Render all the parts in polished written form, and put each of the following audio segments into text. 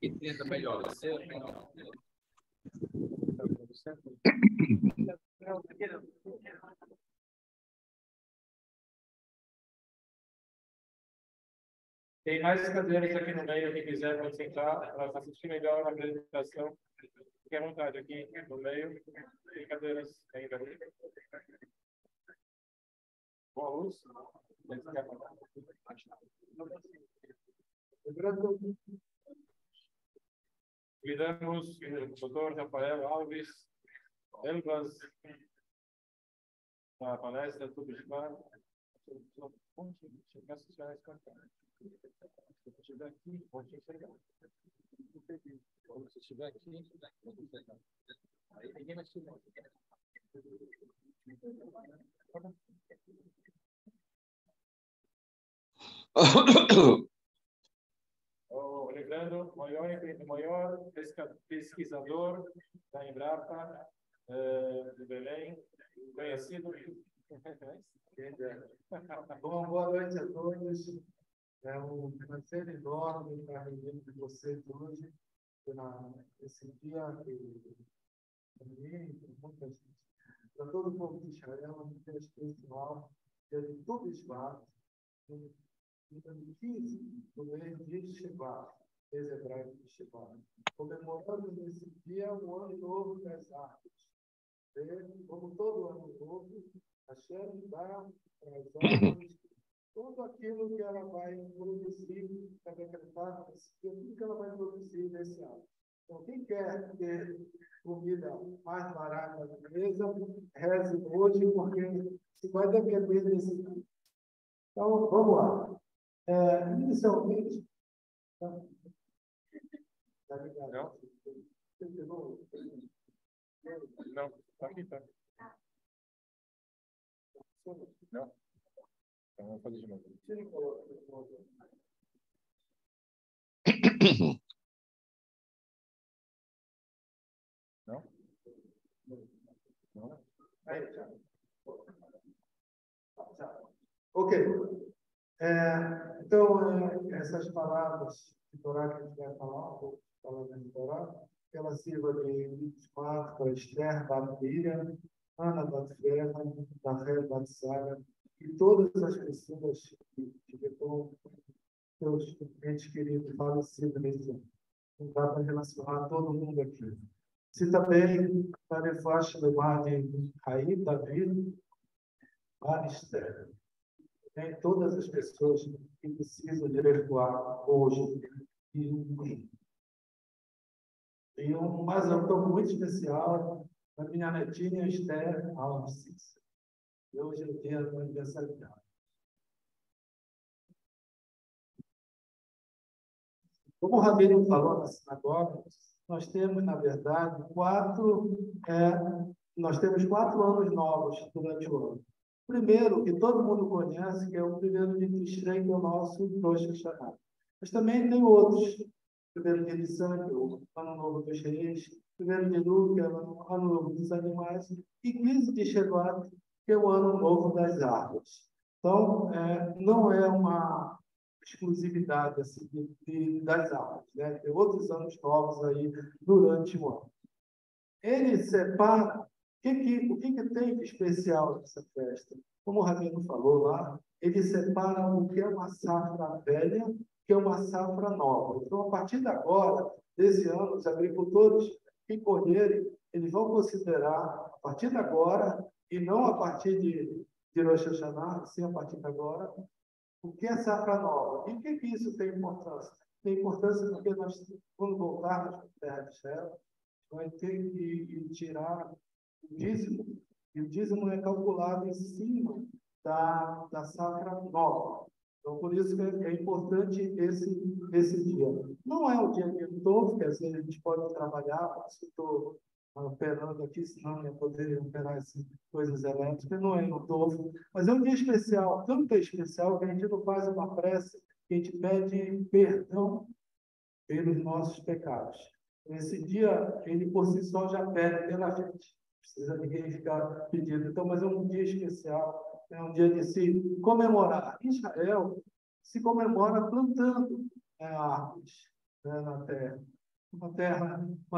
Entenda melhor. Você é melhor. Tem mais cadeiras aqui no meio, quem quiser pode sentar para assistir melhor a apresentação. Fique à vontade aqui no meio. Tem cadeiras ainda ali. Boa luz. Convidamos o Dr. Rafael Alves Elvas na palestra do Bispo. Se estiver aqui, pode enxergar. Se estiver aqui, pode enxergar. Aí ninguém vai chegar. Lembrando, o maior pesquisador da Embrapa de Belém, conhecido. Bom, boa noite a todos. É um prazer enorme estar reunindo com vocês hoje, nesse dia para mim, para todo o povo de Israel, um dia especial, dia de Tu B'Shvat, no 15 do mês de Shevat, mês hebraico de Shevat. Comemorando nesse dia o Ano Novo das Árvores. Como todo ano novo, Hashem dá para as árvores tudo aquilo que ela vai produzir, para decretar, tudo que ela vai produzir nesse ano. Então, quem quer ter comida mais barata na mesa, reze hoje, porque se vai depender desse ano. Então, vamos lá. Inicialmente. Não, está aqui, tá. Não. Então, vamos fazer de novo. Não? Não? Aí, já. Ok. Então, essas palavras de Torá que a gente vai falar, um pouco de palavras de Torá, que ela sirva de Bismarck, para Esther, Miriam, Ana Batferra, Rachel Batsara, e todas as pessoas que tiveram seus entes queridos falecidos nesse ano. Não dá para relacionar todo mundo aqui. Se também para o faixa do mar de Raí, Davi, Esther. Tem todas as pessoas que precisam de recuar hoje. E mais um muito especial, a minha netinha Esther Alves. Hoje é o dia do aniversário dela. Como o Rabino falou na sinagoga, nós temos, na verdade, nós temos 4 anos novos durante o ano. Primeiro, que todo mundo conhece, que é o primeiro de Tishrei, que é o nosso Rosh Hashanah. Mas também tem outros. Primeiro dia de Sangue, o Ano Novo dos Reis. Primeiro de Lu, que é o Ano Novo dos Animais. E 15 de Shevat, que é o Ano Novo das Árvores. Então, não é uma exclusividade assim, das árvores. Né? Tem outros anos novos aí durante o ano. Ele separa o que tem de especial nessa festa. Como o Rabino falou lá, ele separa o que é uma safra velha, o que é uma safra nova. Então, a partir de agora, desse ano, os agricultores que colherem, eles vão considerar, a partir de agora, e não a partir de Rosh Hashanah, sim a partir de agora, o que é safra nova? E o que isso tem importância? Tem importância porque nós, quando voltarmos para a terra de Israel, vai ter que tirar o dízimo, e o dízimo é calculado em cima da safra nova. Então, por isso que é importante esse dia. Não é o dia de novo, que às vezes a gente pode trabalhar, mas eu estou operando aqui, senão eu poderia operar essas coisas elétricas, não é no novo, mas é um dia especial, tanto é especial que a gente não faz uma prece, que a gente pede perdão pelos nossos pecados. Esse dia, ele por si só já pede pela gente. Não precisa ninguém ficar pedindo. Então, mas é um dia especial. é um dia de se comemorar. Em Israel, se comemora plantando árvores, né, na terra. Uma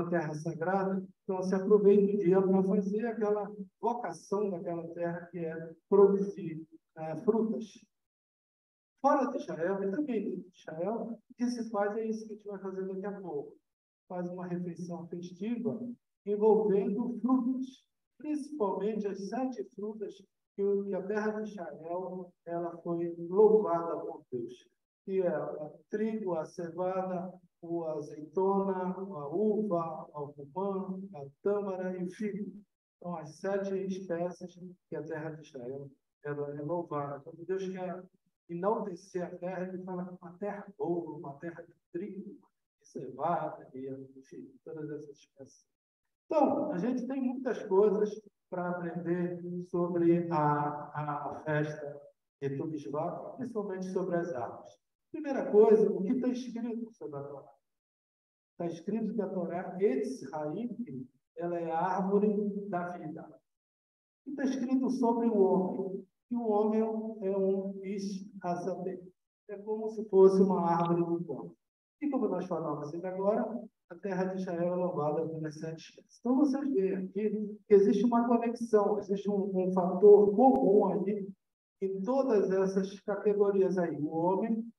terra sagrada, então se aproveita o dia para fazer aquela vocação daquela terra que é produzir frutas. Fora de Israel, e também dentro de Israel, o que se faz é isso que a gente vai fazer daqui a pouco. Faz uma refeição festiva envolvendo frutas, principalmente as 7 frutas que a terra de Israel ela foi louvada por Deus, que é o trigo, a cevada, a azeitona, a uva, a romã, a tâmara e o figo. Então, as 7 espécies que a terra de Israel ela é louvada. Quando Deus quer enaltecer a terra, ele fala que uma terra boa, uma terra de trigo, de cevada, e enfim, todas essas espécies. Então, a gente tem muitas coisas para aprender sobre a festa de Tu B'Shvat, principalmente sobre as árvores. Primeira coisa, o que está escrito sobre a Torá? Está escrito que a Torá, Etz Haim, ela é a árvore da vida. E está escrito sobre o homem, que o homem é um Ish Hasadeh. É como se fosse uma árvore do campo. E como nós falamos ainda agora, a terra de Israel é louvada pelas 7 espécies. Então, vocês veem aqui que existe uma conexão, existe um fator comum ali em todas essas categorias aí. O homem,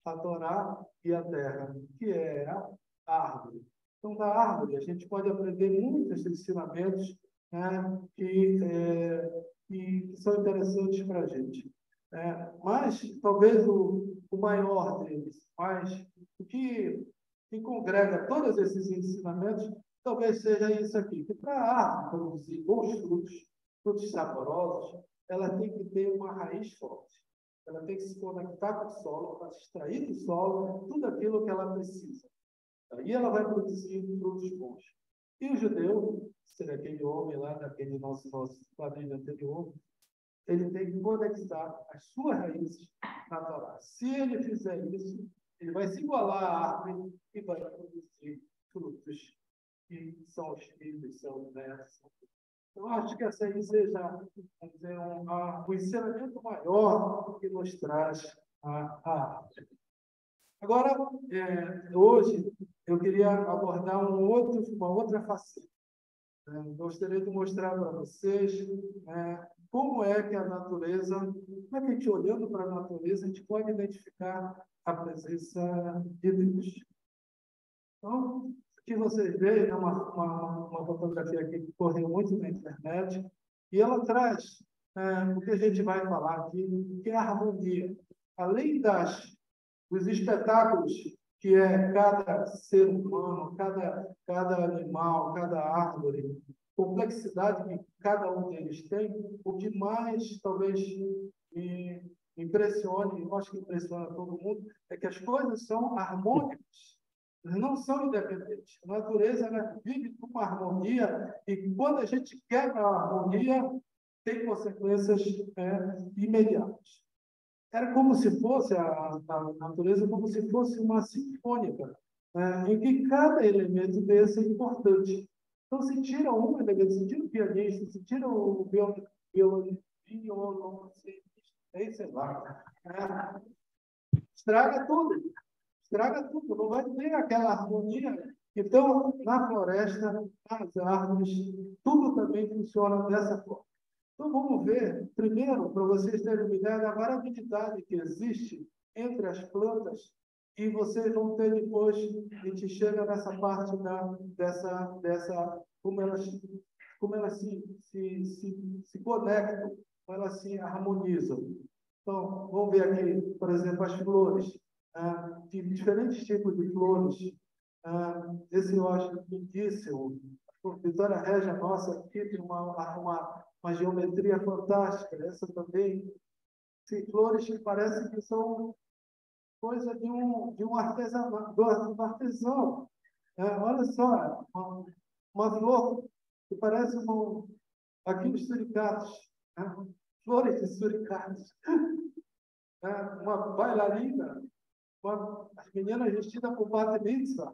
a Torá e a terra, que é a árvore. Então, da árvore, a gente pode aprender muitos ensinamentos, né, que são interessantes para a gente. Mas, talvez o maior deles, mas o que congrega todos esses ensinamentos, talvez seja isso aqui, que para a árvore produzir bons frutos, frutos saborosos, ela tem que ter uma raiz forte. Ela tem que se conectar com o solo, para extrair do solo tudo aquilo que ela precisa. Aí ela vai produzir frutos bons. E o judeu, seria aquele homem lá, daquele nosso quadrilho anterior, ele tem que conectar as suas raízes na Torá. Se ele fizer isso, ele vai se igualar à árvore e vai produzir frutos que são os filhos, são os netos. Eu acho que essa aí seja, vamos dizer, um ensinamento maior que nos traz a arte. Agora, hoje, eu queria abordar uma outra faceta. Gostaria de mostrar para vocês como é que a natureza, como é que a gente, olhando para a natureza, a gente pode identificar a presença de Deus. Então, o que vocês veem é uma fotografia aqui que correu muito na internet, e ela traz o que a gente vai falar aqui, que é a harmonia. Além dos espetáculos que é cada ser humano, cada animal, cada árvore, complexidade que cada um deles tem, o que mais talvez me impressione, eu acho que impressiona todo mundo, é que as coisas são harmônicas. Eles não são independentes. A natureza vive com uma harmonia e quando a gente quebra a harmonia, tem consequências imediatas. Era como se fosse a natureza, como se fosse uma sinfônica, em que cada elemento desse é importante. Então, se tira um elemento, se tira o pianista, se tira o violoncellista, sei lá, estraga tudo. Estraga tudo, não vai ter aquela harmonia. Então, na floresta, nas árvores, tudo também funciona dessa forma. Então, vamos ver, primeiro, para vocês terem uma ideia da variabilidade que existe entre as plantas, e vocês vão ter depois, a gente chega nessa parte como elas se conectam, como elas se harmonizam. Então, vamos ver aqui, por exemplo, as flores. De diferentes tipos de flores. Esse eu acho lindíssimo. A Vitória Régia nossa aqui tem uma geometria fantástica. Essa também. Tem flores que parecem que são coisa de um artesão. Olha só, uma flor que parece aqui os suricatos. Flores de suricatos. Uma bailarina. As meninas vestidas com bate mitzvah.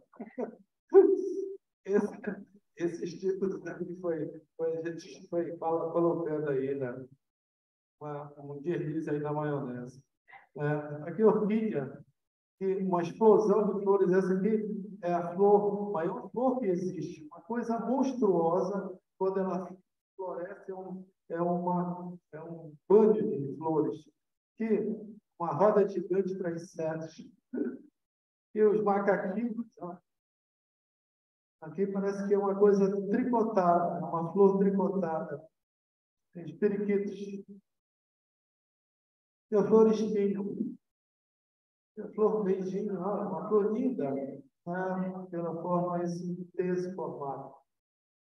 Esses títulos que a gente foi colocando aí, né? um deslize aí na maionese. Aqui, orquídea, que uma explosão de flores. Essa aqui é a flor, a maior flor que existe. Uma coisa monstruosa. Quando ela floresce, é um banho de flores. Que uma roda gigante para insetos. E os macaquinhos. Ó. Aqui parece que é uma coisa tricotada, uma flor tricotada. Tem os periquitos. E a flor espinho. E a flor beijinho, uma flor linda, né? Pela forma, esse formato.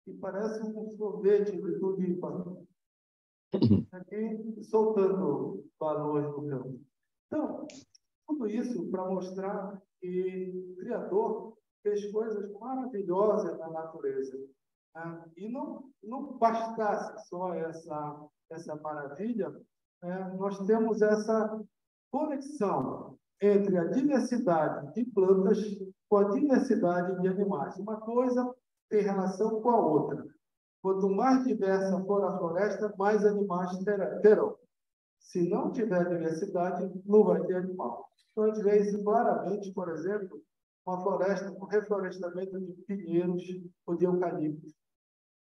E parece um sorvete de tulipa. Aqui, soltando balões no campo. Então, tudo isso para mostrar que o Criador fez coisas maravilhosas na natureza. E não bastasse só essa maravilha, nós temos essa conexão entre a diversidade de plantas com a diversidade de animais. Uma coisa tem relação com a outra. Quanto mais diversa for a floresta, mais animais terão. Se não tiver diversidade, não vai ter animal. Então, a gente vê isso claramente, por exemplo, uma floresta com reflorestamento de pinheiros ou de eucalipto.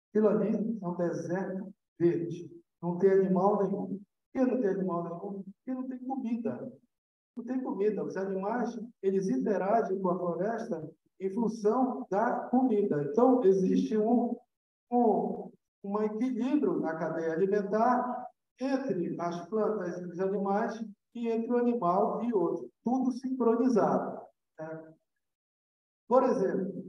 Aquilo ali é um deserto verde. Não tem animal nenhum. Por que não tem animal nenhum? Porque não tem comida. Não tem comida. Os animais, eles interagem com a floresta em função da comida. Então, existe um equilíbrio na cadeia alimentar entre as plantas e os animais e entre o animal e outro. Tudo sincronizado. Por exemplo,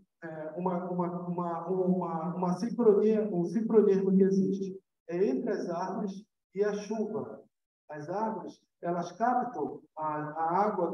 uma sincronia, um sincronismo que existe entre as árvores e a chuva. As árvores, elas captam a água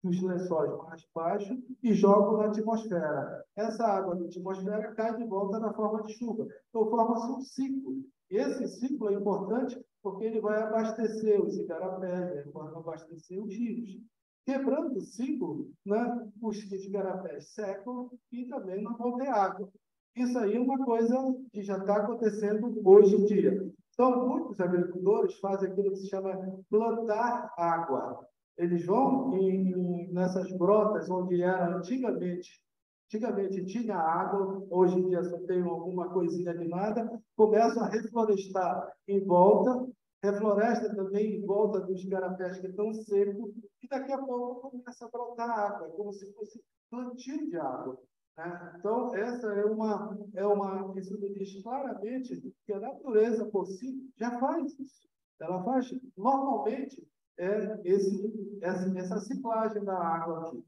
dos lençóis mais baixos e jogam na atmosfera. Essa água da atmosfera cai de volta na forma de chuva. Então, forma-se um ciclo. E esse ciclo é importante porque ele vai abastecer os igarapés, vai abastecer os rios. Quebrando o ciclo, né, os igarapés secam e também não vão ter água. Isso aí é uma coisa que já está acontecendo hoje em dia. Então, muitos agricultores fazem aquilo que se chama plantar água. Eles vão nessas brotas onde era antigamente tinha água, hoje em dia só tem alguma coisinha de nada, começam a reflorestar em volta, refloresta também em volta dos igarapés que estão secos, e daqui a pouco começa a brotar água, como se fosse plantio de água. Então, essa isso me diz claramente que a natureza por si já faz isso. Ela faz, normalmente, essa ciclagem da água aqui.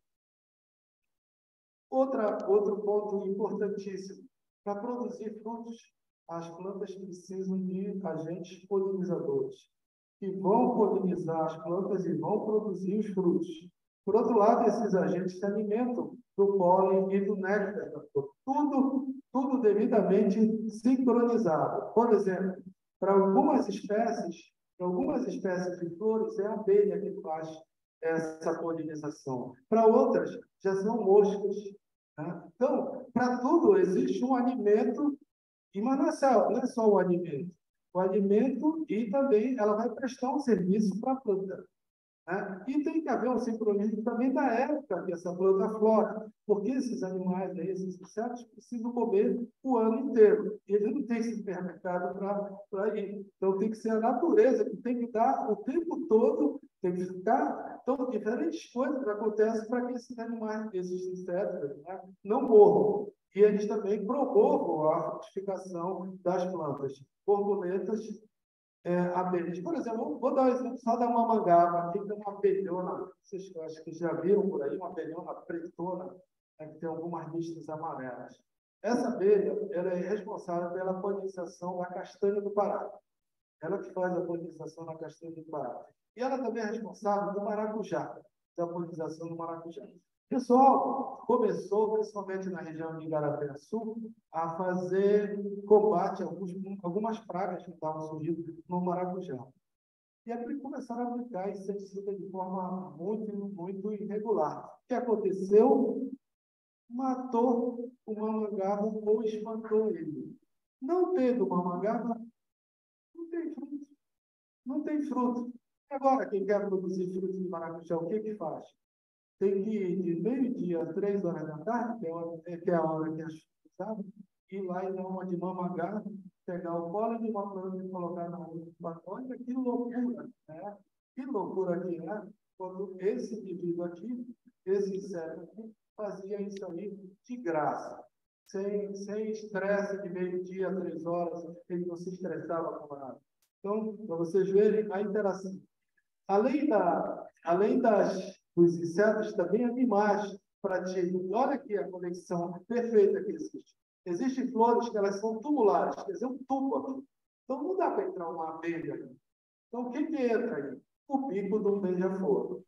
Outro ponto importantíssimo. Para produzir frutos, as plantas precisam de agentes polinizadores, que vão polinizar as plantas e vão produzir os frutos. Por outro lado, esses agentes se alimentam do pólen e do néctar. Tudo devidamente sincronizado. Por exemplo, para algumas espécies de flores, é a abelha que faz essa polinização. Para outras, já são moscas. Então, para tudo existe um alimento, mas não é só o alimento. O alimento e também ela vai prestar um serviço para a planta. E tem que haver um sincronismo também da época que essa planta flora, porque esses animais, esses insetos, precisam comer o ano inteiro. E eles não têm supermercado para ir. Então, tem que ser a natureza que tem que dar o tempo todo, tem que ficar. Então, diferentes coisas acontecem para que esses animais, esses insetos, não morram. E eles também promovam a frutificação das plantas. Borboletas, abelhas. Por exemplo, vou dar um exemplo só da mamangava. Aqui tem uma abelhona, vocês acho que já viram por aí, uma abelhona pretona, que tem algumas listas amarelas. Essa abelha ela é responsável pela polinização da castanha do Pará. Ela que faz a polinização da castanha do Pará. E ela também é responsável do maracujá, da polinização do maracujá. O pessoal começou, principalmente na região de Igarapé-Sul, a fazer combate a algumas pragas que estavam surgindo no maracujá. E aí começaram a aplicar inseticida de forma muito, muito irregular. O que aconteceu? Matou o mamangava ou espantou ele. Não tendo mamangava, não tem fruto. tem fruto. Agora, quem quer produzir frutos de maracujá, o que que faz? Tem que ir de meio-dia às 3 horas da tarde, que é a hora que é chuva, ir lá e dar uma de mamagá, pegar o pólen de uma planta e colocar na rua. Olha que loucura, né? Que loucura que é quando esse indivíduo aqui, esse inseto aqui, fazia isso aí de graça, sem estresse de meio-dia a 3 horas, ele não se estressava com nada. Então, para vocês verem a interação. Além dos insetos, também animais praticam. Olha aqui a conexão perfeita que existe. Existem flores que elas são tubulares, quer dizer, um tubo aqui. Então, não dá para entrar uma abelha ali. Então, o que entra aí? O bico do beija-flor.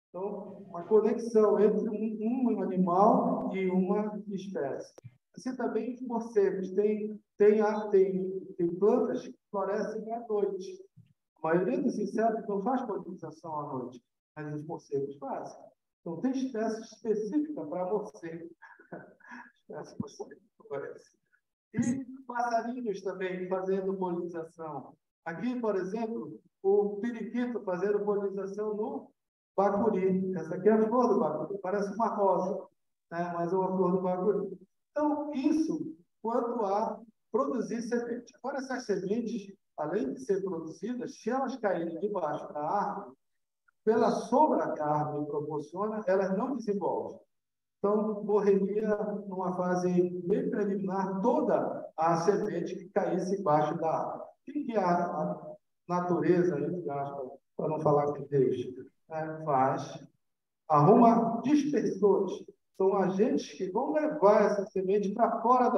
Então, uma conexão entre um animal e uma espécie. Assim também os morcegos. Tem plantas que florescem à noite. A maioria dos insetos não faz polinização à noite, mas os morcegos fazem. Então, tem espécie específica para morcego. Espécie morcego floresce. E passarinhos também fazendo polinização. Aqui, por exemplo, o periquito fazendo polinização no bacuri. Essa aqui é a flor do bacuri, parece uma rosa, né? Mas é uma flor do bacuri. Então, isso quanto a produzir semente. Agora, essas sementes, além de ser produzidas, se elas caírem debaixo da árvore, pela sombra que a árvore proporciona, elas não desenvolvem. Então, morreria numa fase bem preliminar toda a semente que caísse embaixo da árvore. O que a natureza, entre aspas, para não falar que Deus, faz? Arruma dispersores. São agentes que vão levar essa semente para fora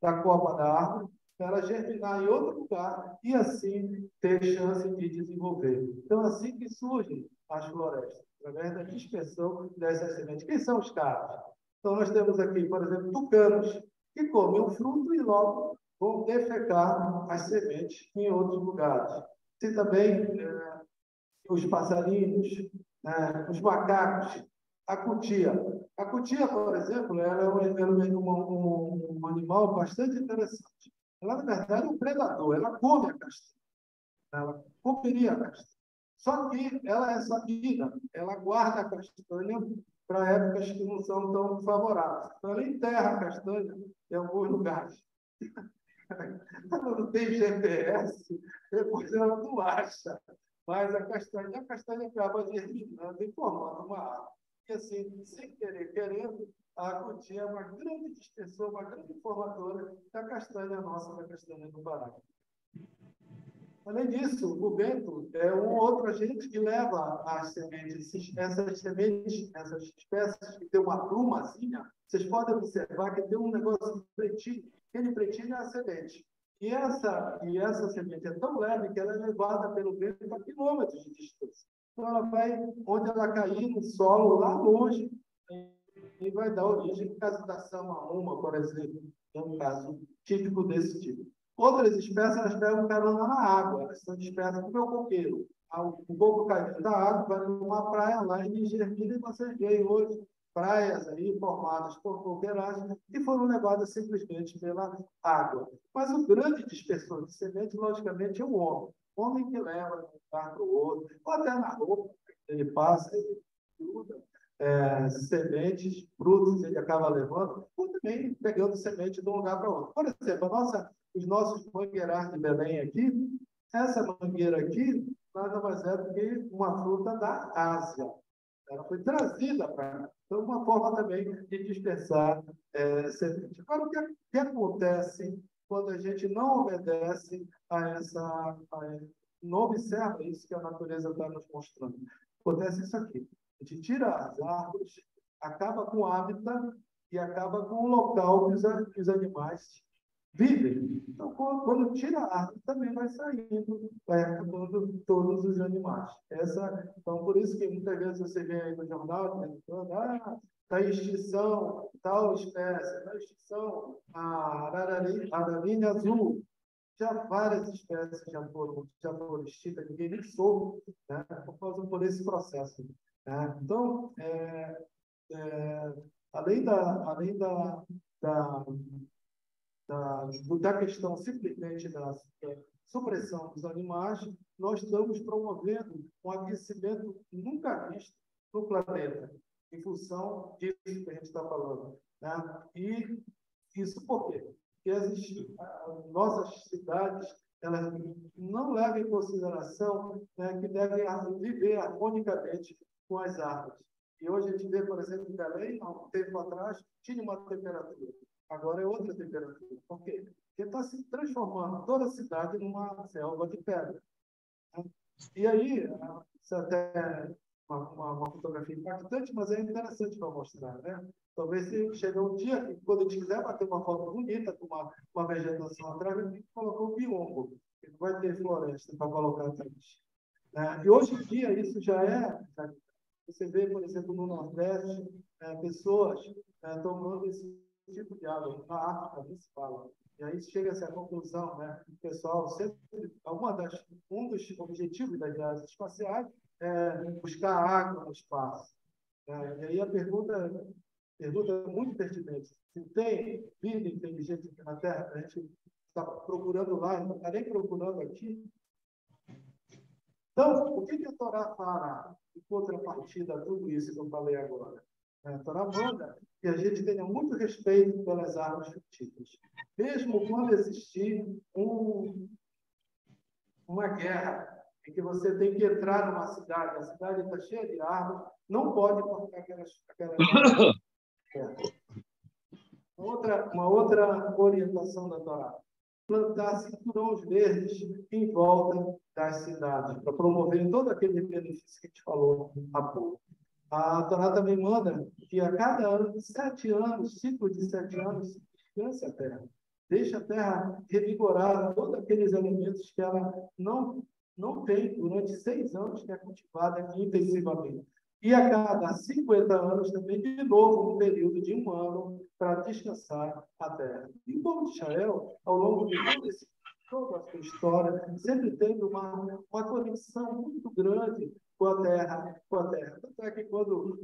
da copa da árvore, para ela germinar em outro lugar e assim ter chance de desenvolver. Então, assim que surgem as florestas, através da dispersão dessas sementes. Quem são os caras? Então, nós temos aqui, por exemplo, tucanos, que comem o fruto e logo vão defecar as sementes em outros lugares. E também os passarinhos, os macacos, a cutia. A cutia, por exemplo, ela é um animal bastante interessante. Ela, na verdade, é um predador, ela come a castanha. Ela comeria a castanha. Só que ela é sabida, ela guarda a castanha para épocas que não são tão favoráveis. Então, ela enterra a castanha em alguns lugares. Ela não tem GPS, depois ela não acha. Mas a castanha acaba germinando e formando uma árvore. E assim, sem querer, querendo, a cutia é uma grande dispersão, uma grande formadora da castanha nossa, da castanha do Pará. Além disso, o vento é um outro agente que leva as sementes. Essas sementes, essas espécies que tem uma plumazinha, vocês podem observar que tem um negócio pretinho. Aquele pretinho é a semente. E essa semente é tão leve que ela é levada pelo vento a quilômetros de distância. Então, ela vai, onde ela cair no solo, lá longe, e vai dar origem à casitação a uma, por exemplo. É um caso típico desse tipo. Outras espécies, elas pegam carona na água. Elas são espécies como o coqueiro. Um pouco caindo da água, vai numa praia lá em Germina, e vocês veem hoje praias aí formadas por coqueiragem que foram levadas simplesmente pela água. Mas o grande dispersor de semente, logicamente, é o homem. O homem que leva de um lugar para o outro, ou até na roupa, ele passa, ele gruda sementes, frutos, ele acaba levando, ou também pegando semente de um lugar para outro. Por exemplo, os nossos mangueirais de Belém aqui, essa mangueira aqui, nada mais é do que uma fruta da Ásia. Ela foi trazida para cá. Então, uma forma também de dispersar semente. Agora, o que acontece quando a gente não obedece não observa isso que a natureza está nos mostrando? Acontece isso aqui. A gente tira as árvores, acaba com o hábitat e acaba com o local que os animais vivem. Então, quando tira a árvore, também vai saindo todos os animais. Então, por isso que muitas vezes você vê aí no jornal, está em extinção tal espécie, está em extinção a ararinha azul. Já várias espécies já foram extintas, ninguém nem soube, né, por esse processo. Né? Então, além da questão simplesmente da supressão dos animais, nós estamos promovendo um aquecimento nunca visto no planeta, em função disso que a gente está falando. Né? E isso por quê? Porque as nossas cidades elas não levam em consideração, né, que devem viver harmonicamente com as árvores. E hoje a gente vê, por exemplo, em Belém, há um tempo atrás, tinha uma temperatura. Agora é outra temperatura. Por quê? Porque está se transformando toda a cidade numa selva de pedra. Né? E aí, isso até é uma fotografia impactante, mas é interessante para mostrar, né? Talvez se chegar um dia que, quando a gente quiser bater uma foto bonita, com uma vegetação atrás, a gente colocar um biombo, que não vai ter floresta para colocar atrás. E hoje em dia, isso já é... Você vê, por exemplo, no Nordeste, pessoas tomando esse tipo de água. Na África, nem se fala. E aí chega-se à conclusão, né? O pessoal sempre... Um dos objetivos das viagens espaciais é buscar água no espaço. E aí a pergunta é muito pertinente. Se tem vida inteligente aqui na Terra, a gente está procurando lá, não está nem procurando aqui. Então, o que a Torá fala em contrapartida a tudo isso que eu falei agora? A Torá manda que a gente tenha muito respeito pelas árvores frutíferas. Mesmo quando existir uma guerra em que você tem que entrar numa cidade, a cidade está cheia de árvores, não pode cortar aquelas árvores. Uma outra orientação da Torá: plantar cinturões verdes em volta das cidades, para promover todo aquele benefício que a gente falou há pouco. A Torá também manda que a cada ano, 7 anos, ciclo de 7 anos, descanse a terra. Deixa a terra revigorar todos aqueles elementos que ela não tem durante 6 anos, que é cultivada intensivamente. E a cada 50 anos também, de novo, um período de 1 ano para descansar a terra. E o povo de Israel, ao longo de toda a sua história, sempre teve uma conexão muito grande com a terra. Tanto é que quando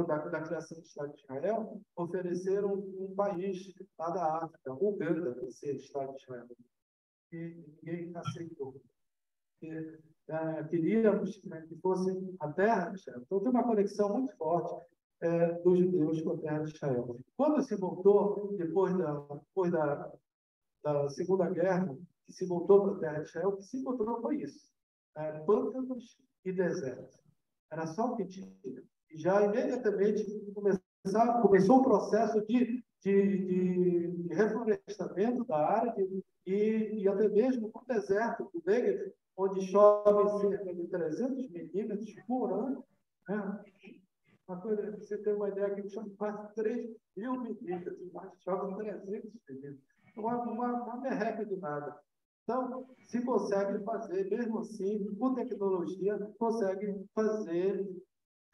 da criação do Estado de Israel, ofereceram um país lá da África, Uganda, para ser Estado de Israel. E ninguém aceitou. Queríamos que fosse a terra de Israel. Então, tem uma conexão muito forte dos judeus com a terra de Israel. Quando se voltou, depois da Segunda Guerra, que se voltou para a terra de Israel, o que se encontrou foi isso: pântanos e desertos. Era só o que tinha. E já imediatamente começou o processo de reflorestamento da área e até mesmo o deserto do Negev, onde chove cerca de 300 milímetros por ano. Né? Você tem uma ideia que chove quase 3 mil milímetros, mas chove 300 milímetros. Uma merreca de nada. Então, se consegue fazer, mesmo assim, com tecnologia, consegue fazer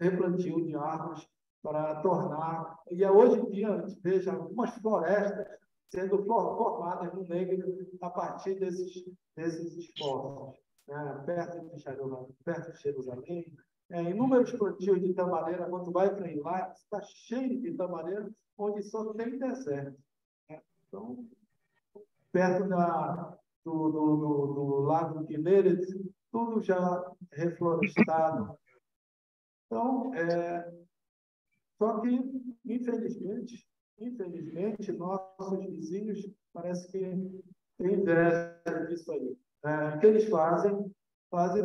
replantio de árvores para tornar... E hoje em dia, a gente veja algumas florestas sendo formadas no Negev a partir desses esforços. Perto de Jerusalém, inúmeros plantios de tamareira. Quando vai para Eilat, está cheio de tamareira, onde só tem deserto. Então, perto do Lago Kinneret, tudo já reflorestado. Então, só que, infelizmente, nossos vizinhos parece que têm inveja disso aí. O que eles fazem,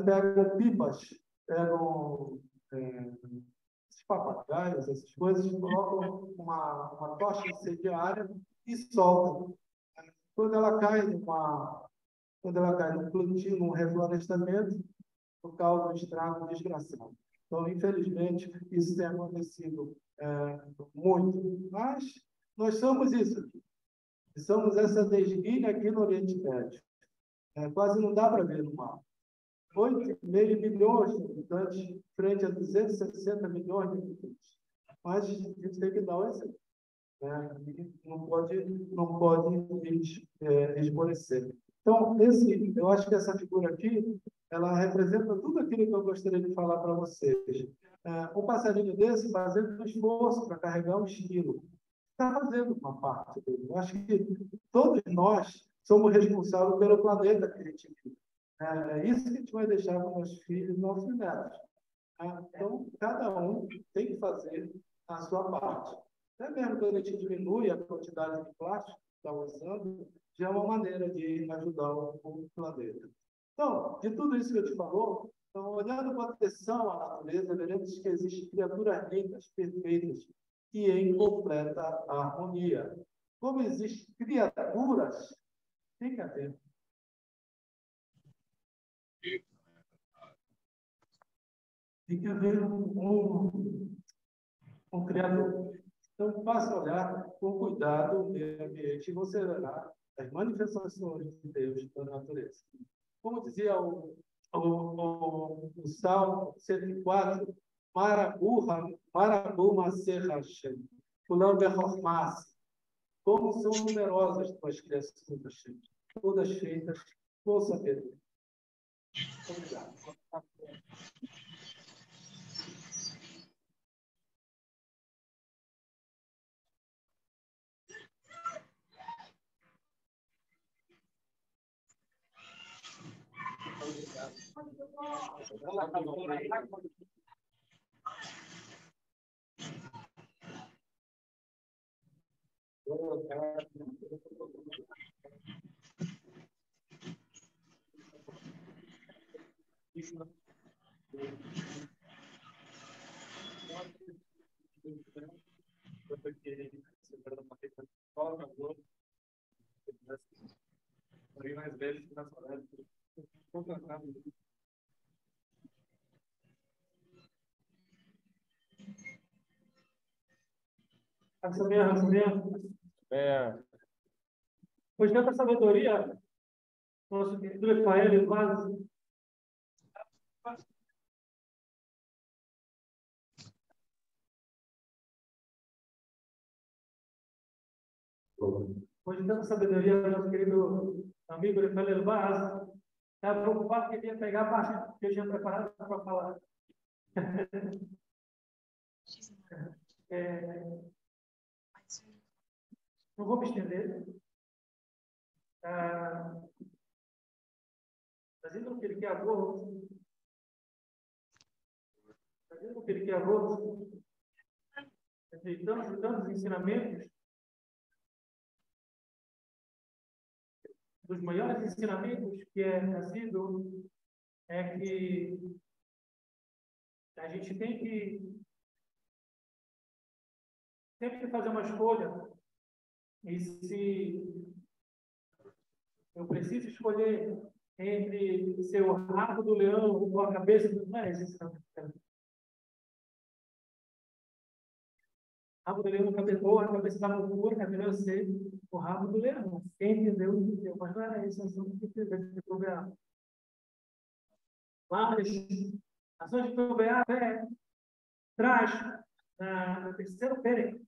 pegam pipas, pegam esses papagaios, essas coisas, colocam uma tocha incendiária e soltam. Quando ela cai num plantio, num reflorestamento, causa um estrago desgraçado. Então, infelizmente, isso tem acontecido muito. Mas nós somos isso aqui. Somos essa desguilha aqui no Oriente Médio. Quase não dá para ver no mapa. 8,5 milhões de habitantes frente a 260 milhões de habitantes. Mas a gente tem que dar o exemplo. Não pode esmorecer. Então, eu acho que essa figura aqui, ela representa tudo aquilo que eu gostaria de falar para vocês. Um passarinho desse fazendo um esforço para carregar um esquilo. Está fazendo uma parte dele. Eu acho que todos nós somos responsáveis pelo planeta que a gente vive. É isso que a gente vai deixar para os nossos filhos e nossos netos. Tá? Então, cada um tem que fazer a sua parte. Até mesmo quando a gente diminui a quantidade de plástico que está usando, já é uma maneira de ajudar o planeta. Então, de tudo isso que eu te falou, então, olhando com atenção à natureza, veremos que existem criaturas ricas, perfeitas e em completa harmonia. Como existem criaturas, tem que haver. Tem que haver um criador. Então, passe a olhar com cuidado o meio ambiente e você verá as manifestações de Deus na natureza. Como dizia o Salmo 104, Marabu Maser Hashem, Pulam Behormas, como são numerosas tuas criações, Hashem, todas feitas com sabedoria. Obrigado. Mais vezes na floresta. Pois tanta sabedoria, nosso querido Rafael quase. Pois tanta sabedoria, nosso querido amigo Rafael Vaz, estava preocupado que ele ia pegar a parte que eu tinha preparado para falar. Não vou me estender. Trazendo o que ele quer avô. Trazendo o que ele quer avô. Entre tantos ensinamentos, dos maiores ensinamentos que é trazido é que a gente tem que sempre fazer uma escolha. E se eu preciso escolher entre ser o rabo do leão ou a cabeça do... Não é isso. Rabo do leão, ou a cabeça da loucura, é melhor ser o rabo do leão. Quem entendeu, entendeu. Mas não era isso, nós temos que entender de provar. Mas ações de provar traz na terceira pere.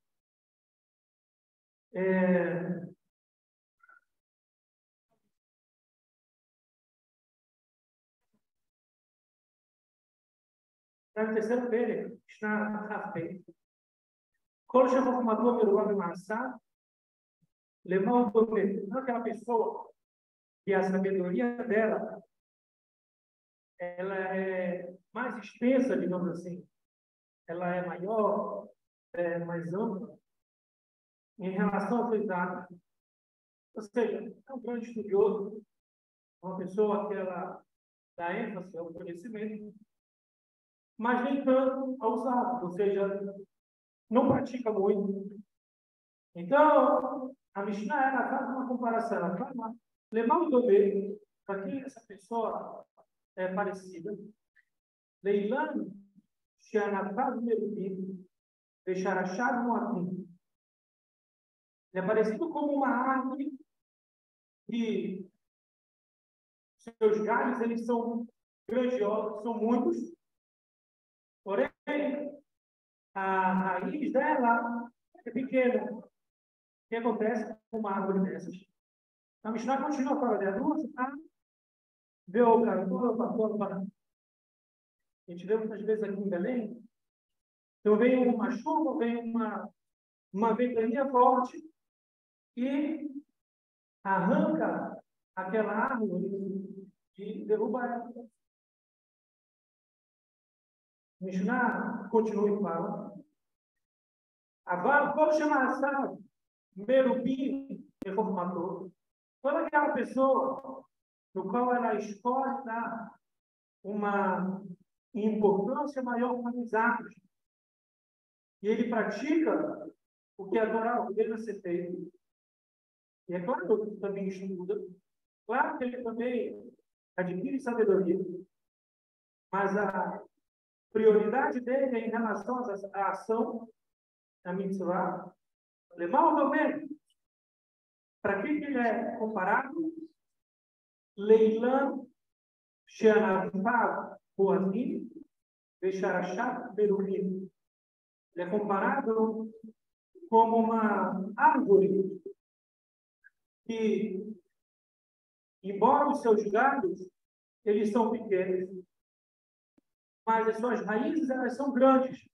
Na terceira pere está a feita. Quando chegou com uma dor, meu nome Marçal, lemão do não aquela pessoa que a sabedoria dela ela é mais extensa, digamos assim, ela é maior, mais ampla em relação aos seus atos. Ou seja, é um grande estudioso, uma pessoa que ela dá ênfase ao conhecimento, mas nem tanto aos atos, ou seja, não pratica muito. Então, a Mishnah ela faz uma comparação, ela faz uma lemão do meio, para que essa pessoa é parecida. Leilano, Xianatado Merubim, deixar achado no atum. É parecido como uma árvore que seus galhos eles são grandiosos, são muitos, porém a raiz dela é pequena. O que acontece com uma árvore dessas? A Mishnah continua falando, você está vê o cantor, pastor, para a gente vê muitas vezes aqui em Belém, então vem uma chuva, vem uma ventania forte e arranca aquela árvore e derruba ela. Mishnah continua e fala: Aval kol shema'asav merubim reformador. Toda aquela pessoa no qual ela escolhe dar uma importância maior para os atos, e ele pratica o que a Torá ordena ser feito. E é claro que ele também estuda, claro que ele também adquire sabedoria, mas a prioridade dele é em relação à ação da mitzvah. Lemal também. Para que ele é comparado? Leilan Sheanafav Boazim Vesharachat Berubim. Ele é comparado como uma árvore que, embora os seus galhos eles são pequenos, mas as suas raízes elas são grandes,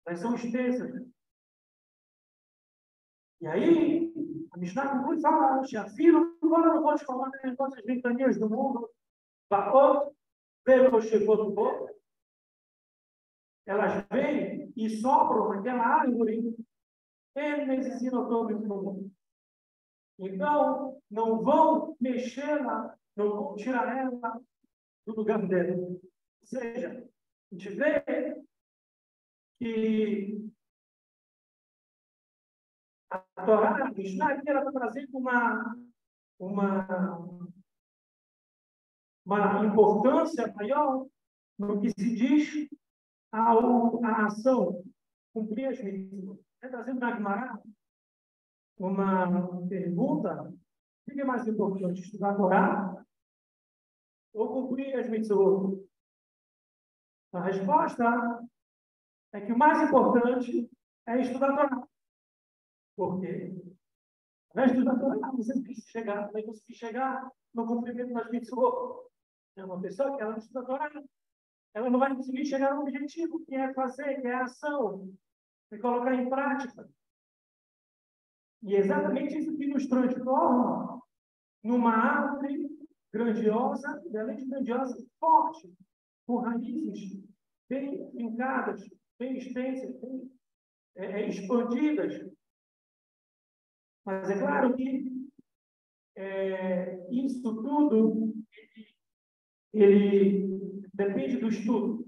elas são extensas. E aí, a Mishnah conclui e fala: Shafiro, agora não vou te falar das nossas ventanias do mundo, Baot, pelo Shevot Bo, elas vêm e sopram naquela árvore, eles ensinam todo o mundo. Então, não vão mexê-la, não vão tirar ela do lugar dela. Ou seja, a gente vê que a Torá, a Mishnah, aqui, ela está trazendo uma importância maior no que se diz à ação, cumprir as medidas. Está trazendo na Gemara uma pergunta: o que é mais importante, estudar a Torá ou cumprir as mitzvot? A resposta é que o mais importante é estudar a Torá. Por quê? Ao invés de estudar a Torá, você vai conseguir chegar no cumprimento das mitzvot. É uma pessoa que ela não estuda a Torá, ela não vai conseguir chegar no objetivo, que é fazer, que é a ação, é colocar em prática. E é exatamente isso que nos transforma numa árvore grandiosa, e além de grandiosa, forte, com raízes bem fincadas, bem extensas, bem expandidas. Mas é claro que isso tudo ele depende do estudo.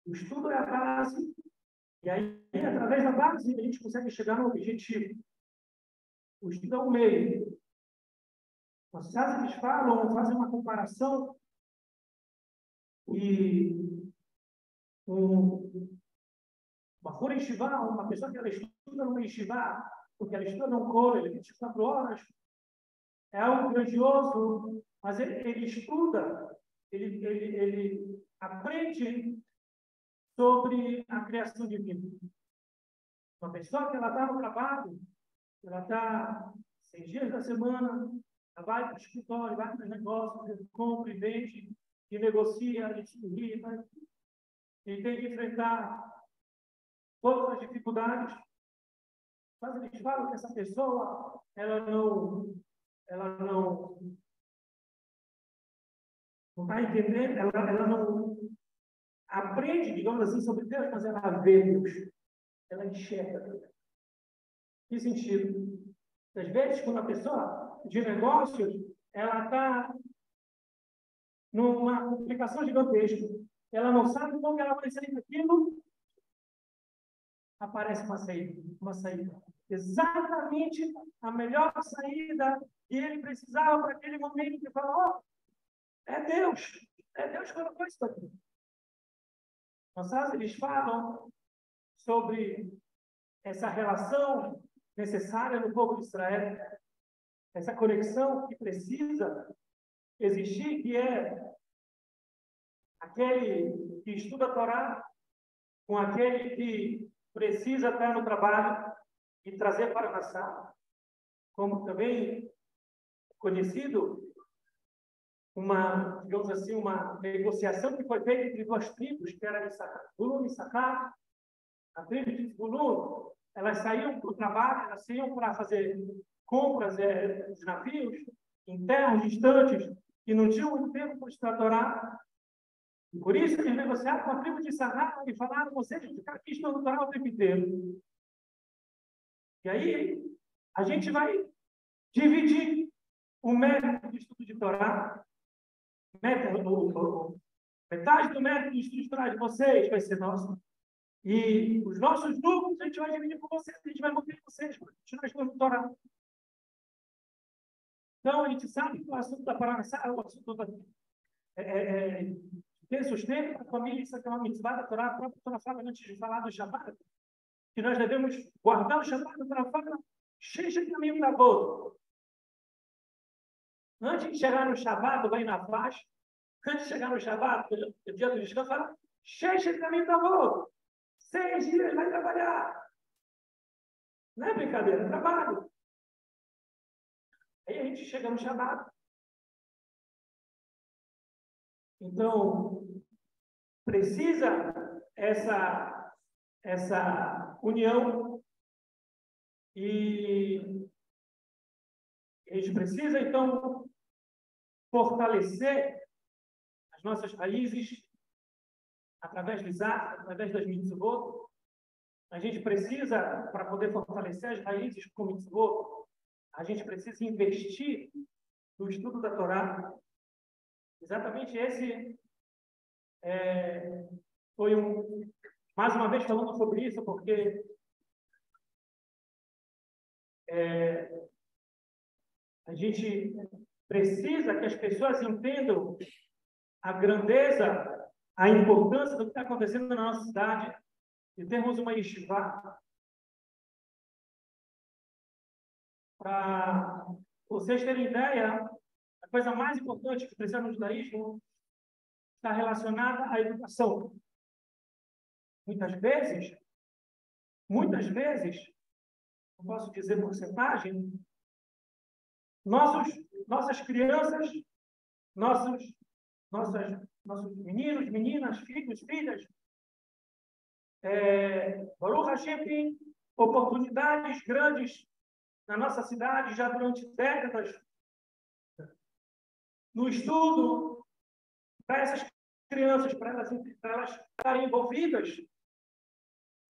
O estudo é a base, e aí, através da base, a gente consegue chegar no objetivo. O estudo é o meio. Os sábios falam, fazem uma comparação, e uma yeshiva, uma pessoa que ela estuda numa yeshiva, porque ela estuda num college 24 horas, é algo grandioso, mas ele estuda, ele aprende sobre a criação divina. Uma pessoa que ela está no trabalho, ela está 6 dias da semana, ela vai para o escritório, vai para os negócios, compra e vende, e negocia, e se irrita, e tem que enfrentar todas as dificuldades. Mas eles falam que essa pessoa, ela não está entendendo, ela não aprende, digamos assim, sobre Deus, mas ela vê Deus, ela enxerga Deus. Que sentido? Às vezes, quando a pessoa de negócios, ela está numa complicação gigantesca, ela não sabe como ela vai sair daquilo, aparece uma saída. Exatamente a melhor saída que ele precisava para aquele momento, que fala: é Deus que colocou isso aqui. Eles falam sobre essa relação necessária no povo de Israel, essa conexão que precisa existir, que é aquele que estuda a Torá com aquele que precisa estar no trabalho e trazer para a nação, como também conhecido digamos assim, uma negociação que foi feita entre 2 tribos, que era Zebulun e Issacar. A tribo de Zebulun, elas saíam para o trabalho, elas saíam para fazer compras dos navios em terras distantes, que não tinham muito tempo para estudar a Torá. E por isso eles negociaram com a tribo de Sará e falaram: vocês vão ficar aqui estudando a Torá o tempo inteiro. E aí, a gente vai dividir o mérito do estudo de Torá. Metade do mérito do estudo de Torá de vocês vai ser nosso. E os nossos lucros a gente vai dividir com vocês. A gente vai manter vocês para continuar estudando Torá. Então, a gente sabe que o assunto da Torá é o assunto da ter sustento para a família. Isso aqui é uma mitzvah da Torá. A própria Torá fala, antes de falar do Shabbat, que nós devemos guardar o Shabbat. A Torá fala, cheio de caminho da boa. Antes de chegar no Shabbat, vai na faixa. Antes de chegar no Shabbat, o dia do descanso, fala, cheio de caminho da boa. 6 dias vai trabalhar. Não é brincadeira, é trabalho. Aí a gente chega no Shabbat. Então, precisa essa união e a gente precisa, então, fortalecer as nossas raízes através do Isaac, através das mitzvot. A gente precisa, para poder fortalecer as raízes com mitzvot, a gente precisa investir no estudo da Torá. Exatamente esse foi mais uma vez falando sobre isso, porque a gente precisa que as pessoas entendam a grandeza, a importância do que está acontecendo na nossa cidade, de termos uma yeshiva. Para vocês terem ideia, a coisa mais importante que precisa no judaísmo está relacionada à educação. Muitas vezes, não posso dizer porcentagem, nossas crianças, nossos meninos, meninas, filhos, filhas, Baruch Hashem tem oportunidades grandes na nossa cidade já durante décadas no estudo para essas crianças, para elas estarem envolvidas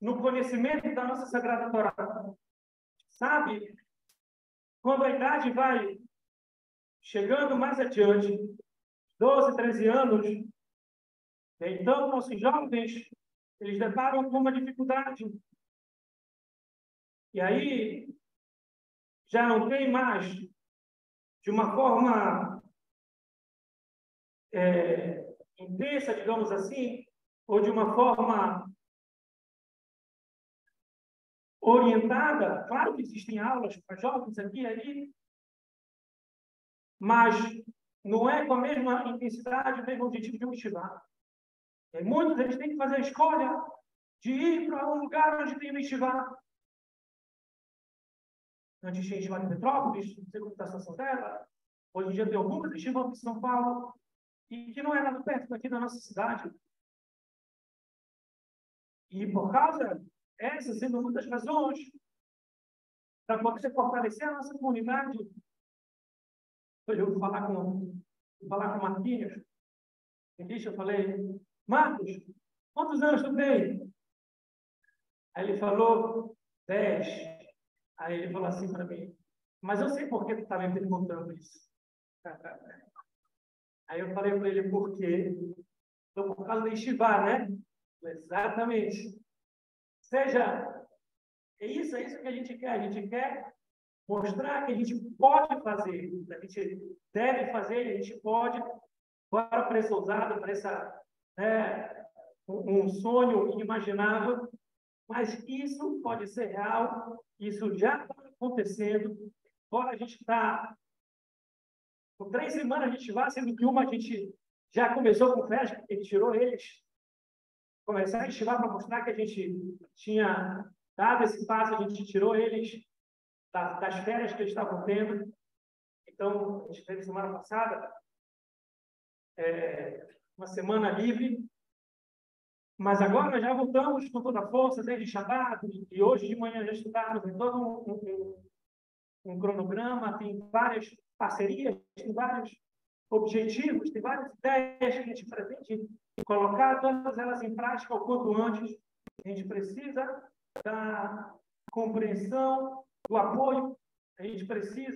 no conhecimento da nossa Sagrada Torá. Sabe, quando a idade vai chegando mais adiante, 12, 13 anos, então nossos jovens, eles deparam com uma dificuldade. E aí, já não tem mais, de uma forma intensa, digamos assim, ou de uma forma orientada. Claro que existem aulas para jovens aqui e ali, mas não é com a mesma intensidade, o mesmo objetivo de um yeshiva. Muitos eles têm que fazer a escolha de ir para um lugar onde tem um yeshiva. Antes tinha yeshiva de Petrópolis, não sei como está a situação dela. Hoje em dia tem algumas yeshivas de São Paulo, e que não é nada perto daqui da nossa cidade. E por causa essas, sendo muitas razões, para poder fortalecer a nossa comunidade, eu vou falar com o Marquinhos. Eu falei, Marcos, quantos anos tu tem? Aí ele falou, 10. Aí ele falou assim para mim, mas eu sei por que tu está me perguntando isso. Aí eu falei para ele, por quê? Então, por causa do yeshiva, né? Exatamente. Ou seja, é isso que a gente quer. A gente quer mostrar que a gente pode fazer, a gente deve fazer, a gente pode, agora para esse ousado, para essa, um sonho inimaginável, mas isso pode ser real, isso já está acontecendo. Agora a gente está com 3 semanas a gente vai, sendo que uma a gente já começou com festa, porque a gente tirou eles, começar a estivar para mostrar que a gente tinha dado esse passo, a gente tirou eles das férias que eles estavam tendo. Então, a gente teve semana passada uma semana livre, mas agora nós já voltamos com toda a força, desde Shabbat, e hoje de manhã já estudamos em todo um cronograma, tem várias parcerias, tem vários objetivos, tem várias ideias que a gente pretende colocar, todas elas em prática o quanto antes. A gente precisa da compreensão, do apoio, a gente precisa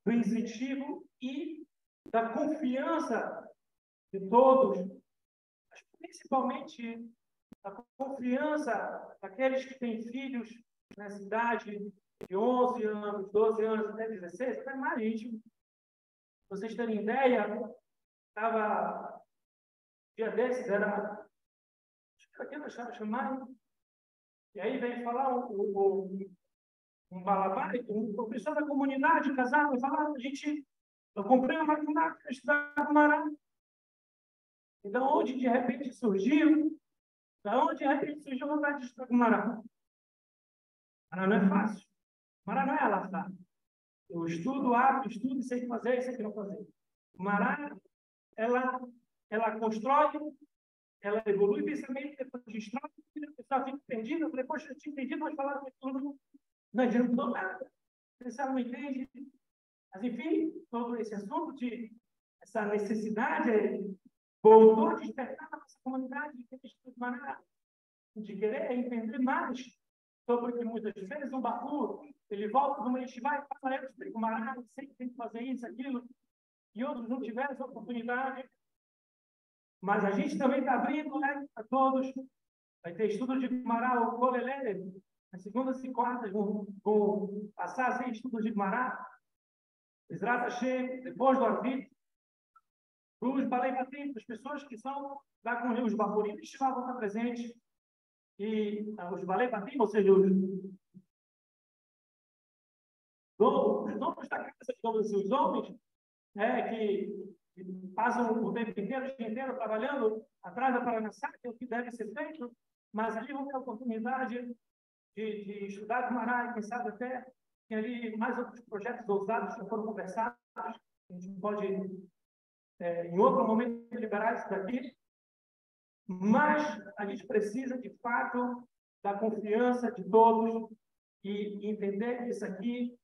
do incentivo e da confiança de todos, mas principalmente a confiança daqueles que têm filhos nessa idade de 11 anos, 12 anos, até 16, até mais íntimo. Pra vocês terem ideia, estava dia desses, era aqui na chamar, e aí veio falar um balabai, um pessoal da comunidade casado, e falar, eu comprei uma maquinária para estudar Gumará. Então, onde de repente surgiu, a vontade de estudar Gumará? Gumará não é fácil. Gumará não é alafá. Eu estudo, abro, estudo, sei o que fazer e sei o que não fazer. Gumará, ela constrói, ela evolui pensamento, depois destrói, a pessoa fica perdida. Eu falei, poxa, eu tinha entendido, mas falaram que tudo não adiantou nada. Você não entende. Mas, enfim, todo esse assunto essa necessidade voltou a despertar na nossa comunidade de querer entender mais sobre o que muitas vezes um Bacu, ele volta do Meixivá e fala, eu explico Mará, sei que tem que fazer isso, aquilo, e outros não tiveram essa oportunidade. Mas a gente também está abrindo, né, a todos. Vai ter estudo de Gumará, o Colelé, nas segundas e quartas vão passar a ser estudo de Gumará. Ezrat Hashem, depois do Arvit, para os Balei Batim, para as pessoas que são lá com os Baforim, que vão estar presentes. E os Balei Batim, ou seja, os donos da casa, digamos assim, os homens, que passam o tempo inteiro, o dia inteiro, trabalhando atrás da Paranassá, que é o que deve ser feito, mas ali vão ter a oportunidade de estudar Gumará, e quem sabe até tem ali mais outros projetos ousados que foram conversados. A gente pode, em outro momento, liberar isso daqui. Mas a gente precisa, de fato, da confiança de todos e entender que isso aqui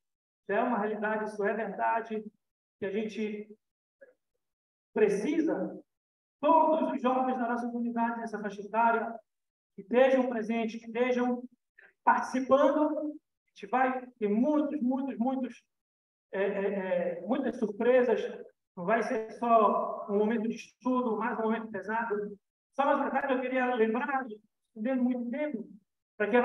é uma realidade, isso é verdade, que a gente precisa, todos os jovens da nossa comunidade, nessa faixa etária, que estejam presentes, que estejam participando. A gente vai ter muitas surpresas. Não vai ser só um momento de estudo, mais um momento pesado. Só mais verdade, eu queria lembrar, estudando muito tempo, para que a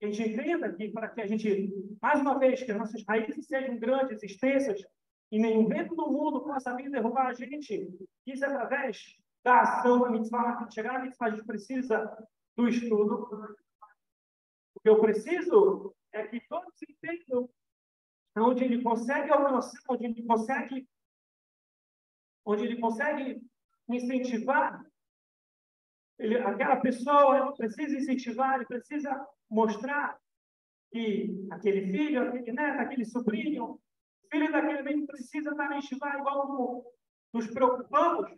gente entenda aqui, para que a gente, mais uma vez, que as nossas raízes sejam grandes, extensas, e nenhum vento do mundo possa vir derrubar a gente. Isso é através da ação da mitzvah. Para chegar na mitzvah, a gente precisa do estudo. O que eu preciso é que todos entendam onde ele consegue alcançar, onde ele consegue incentivar. Aquela pessoa precisa incentivar, ele precisa mostrar que aquele filho, aquele neto, aquele sobrinho, filho daquele mesmo precisa estar na Yeshiva, igual como nos preocupamos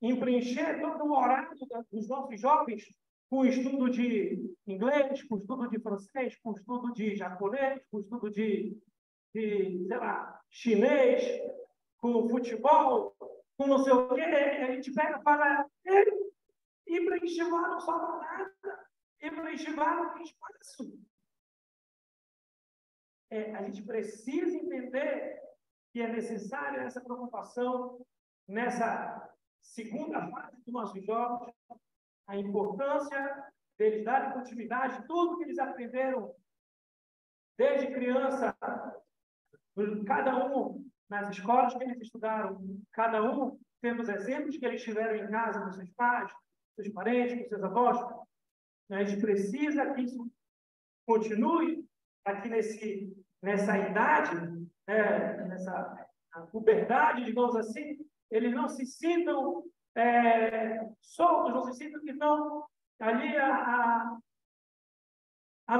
em preencher todo o horário dos nossos jovens com estudo de inglês, com estudo de francês, com estudo de japonês, com estudo de sei lá, chinês, com futebol, com não sei o quê. A gente pega para ele e para Yeshiva não sobra nada. E para Yeshiva não tem espaço. A gente precisa entender que é necessária essa preocupação nessa segunda fase dos nossos jovens, a importância deles darem continuidade a tudo que eles aprenderam desde criança, cada um nas escolas que eles estudaram, cada um tendo os exemplos que eles tiveram em casa com seus pais, seus parentes, com seus avós. A gente precisa que isso continue aqui nessa idade, nessa puberdade, digamos assim, eles não se sintam soltos, não se sintam que estão ali à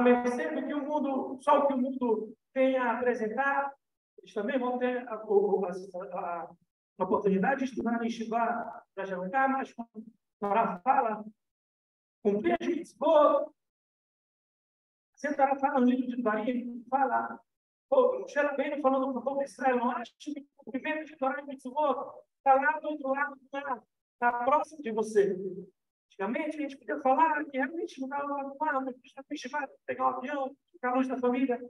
mercê do que o mundo, só o que o mundo tem a apresentar. Eles também vão ter a oportunidade de estudar na Yeshiva da Jalucá, mas para fala, cumprir as mitzvot, Você estará falando no livro de Dvarim, fala, pô, cheira bem falando para o povo de Israel, não acha que o primeiro de Torá e Mitzvot está lá do outro lado do mar, está próximo de você. Antigamente, a gente podia falar que realmente não estava lá no mar, mas está festival, pegar um avião, ficar longe da família.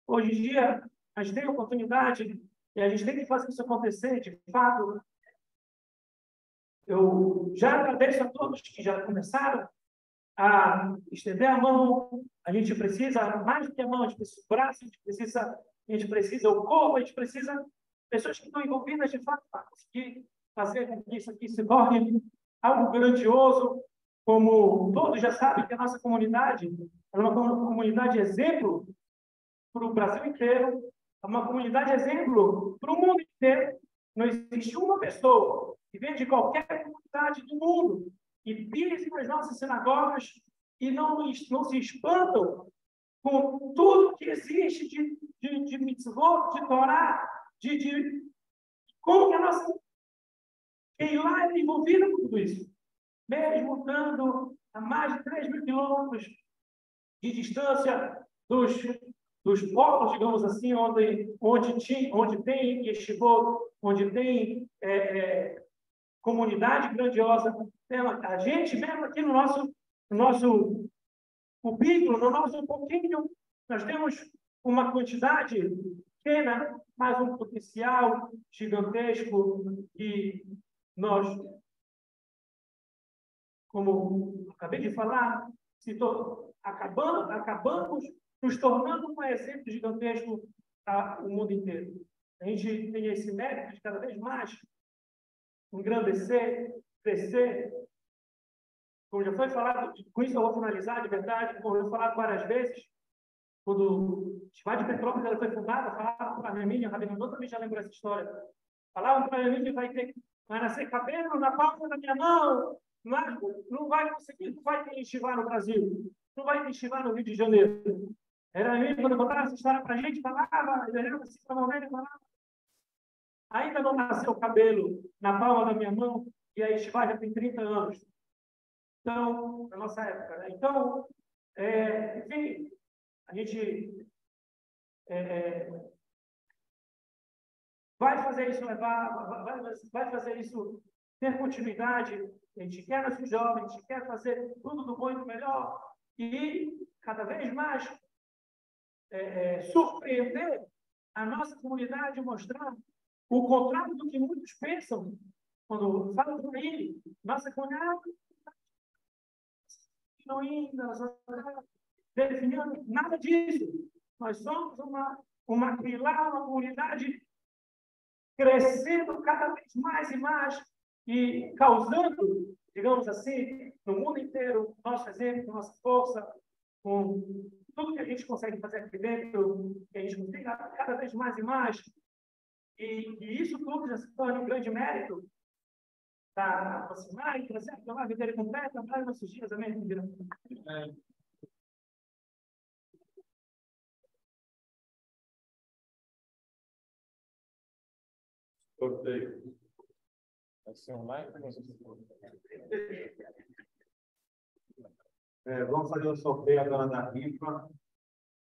Hoje em dia, a gente tem a oportunidade e a gente tem que fazer isso acontecer, de fato. Eu já agradeço a todos que já começaram a estender a mão. A gente precisa, mais do que a mão, a gente precisa o braço, a gente precisa o corpo, a gente precisa pessoas que estão envolvidas de fato para conseguir fazer com que isso aqui se torne algo grandioso, como todos já sabem que a nossa comunidade é uma comunidade exemplo para o Brasil inteiro, é uma comunidade exemplo para o mundo inteiro. Não existe uma pessoa que venha de qualquer comunidade do mundo e pise nas nossas sinagogas e não se espantam com tudo que existe de mitzvot, de Torá, de como que a nossa Keilah é envolvida com tudo isso. Mesmo estando a mais de 3.000 quilômetros de distância dos povos, digamos assim, onde tem yeshivot, onde tem comunidade grandiosa. A gente mesmo aqui no nosso cubículo, no nosso pouquinho, nós temos uma quantidade pequena, mas um potencial gigantesco e nós, como acabei de falar, acabamos nos tornando um exemplo gigantesco para o mundo inteiro. A gente tem esse mérito de cada vez mais engrandecer, crescer. Como já foi falado, com isso eu vou finalizar, de verdade, como eu vou falar várias vezes, quando a Cidade de Petrópolis ela foi fundada, falavam para a mim, a Rabino também já lembra essa história, falavam para mim que vai nascer cabelo na palma da minha mão, mas não vai conseguir, não vai ter yeshiva no Brasil, não vai ter yeshiva no Rio de Janeiro. Era a mim, quando contaram essa história para a gente, falava, ele era assim, falava, ainda não nasceu cabelo na palma da minha mão, e a yeshiva já tem 30 anos. Então, na nossa época, né? Então, enfim, a gente vai fazer isso vai fazer isso ter continuidade. A gente quer nossos jovens, a gente quer fazer tudo do bom e do melhor e cada vez mais surpreender a nossa comunidade, mostrar o contrário do que muitos pensam quando falam por aí. Nossa comunidade não ainda definindo nada disso. Nós somos uma Keilah, uma comunidade crescendo cada vez mais e mais e causando, digamos assim, no mundo inteiro, nosso exemplo, nossa força, com tudo que a gente consegue fazer aqui dentro, que a gente consiga cada vez mais e mais. E isso tudo já se torna um grande mérito para aproximar e trazer a vida dele completa para os nossos dias. Amém? Sorteio. Vai ser online? Vamos fazer o sorteio agora da rifa.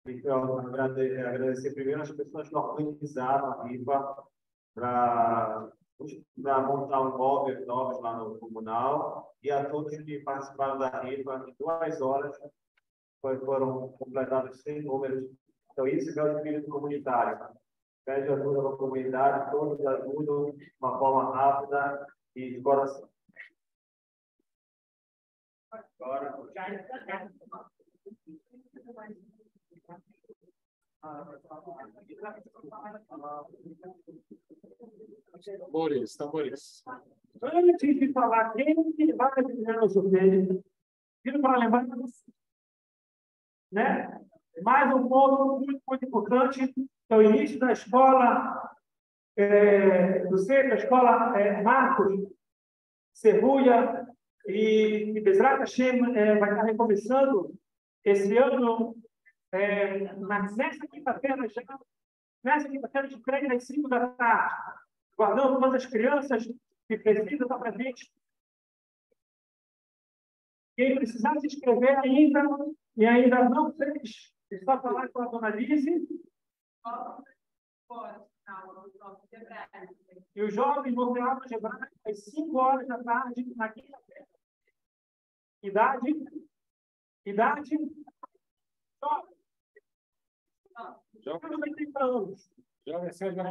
Então, agradecer primeiro as pessoas que organizaram a rifa para montar um móvel novos lá no comunal e a todos que participaram da rifa. Em 2 horas foram completados 100 números. Então, isso é o espírito comunitário. Pede ajuda da comunidade, todos ajudam de uma forma rápida e de coração. Agora, tambores. Antes de falar quem vai ganhar o sorteio, quero para lembrar, né? Mais um ponto muito, muito importante, é o início da escola, da escola Marcos Serruia, e Bezrat Hashem vai estar recomeçando esse ano, nessa quinta-feira, de 3 às 5 da tarde, guardando todas as crianças que precisam estar presentes. Quem precisar se inscrever ainda e ainda não fez Está falando com a dona Lise. E os jovens vão ter aula de hebraico às 5 horas da tarde, na quinta-feira. Idade? Jovem. Jovem tem 30 anos. Jovem, seja